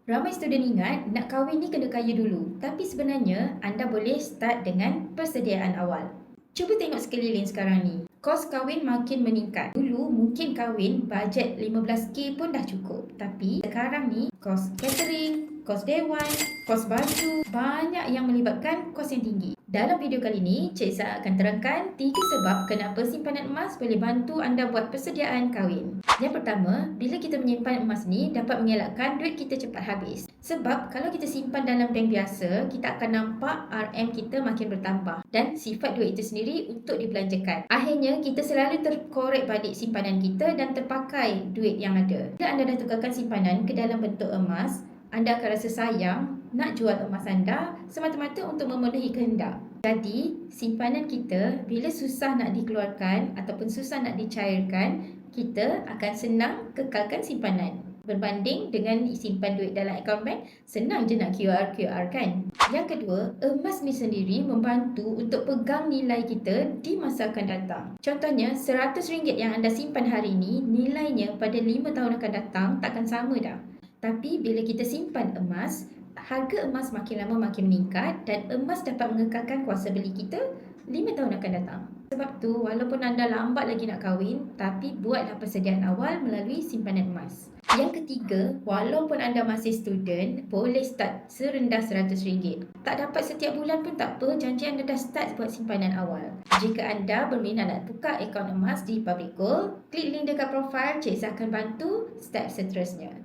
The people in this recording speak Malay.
Ramai student ingat nak kahwin ni kena kaya dulu, tapi sebenarnya anda boleh start dengan persediaan awal. Cuba tengok sekeliling sekarang ni. Kos kahwin makin meningkat. Dulu mungkin kahwin bajet 15k pun dah cukup. Tapi sekarang ni kos catering, kos dewan, kos baju, banyak yang melibatkan kos yang tinggi. Dalam video kali ni, Cik Sa akan terangkan 3 sebab kenapa simpanan emas boleh bantu anda buat persediaan kahwin. Yang pertama, bila kita menyimpan emas ni dapat mengelakkan duit kita cepat habis. Sebab kalau kita simpan dalam bank biasa, kita akan nampak RM kita makin bertambah dan sifat duit itu sendiri untuk dibelanjakan. Akhirnya, kita selalu terkorek balik simpanan kita dan terpakai duit yang ada. Bila anda dah tukarkan simpanan ke dalam bentuk emas, anda akan rasa sayang nak jual emas anda semata-mata untuk memenuhi kehendak. Jadi, simpanan kita bila susah nak dikeluarkan ataupun susah nak dicairkan, kita akan senang kekalkan simpanan. Berbanding dengan simpan duit dalam akaun bank, senang je nak QR kan. Yang kedua, emas ni sendiri membantu untuk pegang nilai kita di masa akan datang. Contohnya, RM100 yang anda simpan hari ini, nilainya pada 5 tahun akan datang takkan sama dah. Tapi bila kita simpan emas, harga emas makin lama makin meningkat dan emas dapat mengekalkan kuasa beli kita 5 tahun akan datang. Sebab tu, walaupun anda lambat lagi nak kahwin, tapi buatlah persediaan awal melalui simpanan emas. Yang ketiga, walaupun anda masih student, boleh start serendah RM100. Tak dapat setiap bulan pun tak apa, janji anda dah start buat simpanan awal. Jika anda berminat nak buka akaun emas di Public Gold, klik link dekat profile, Cik Sa akan bantu step seterusnya.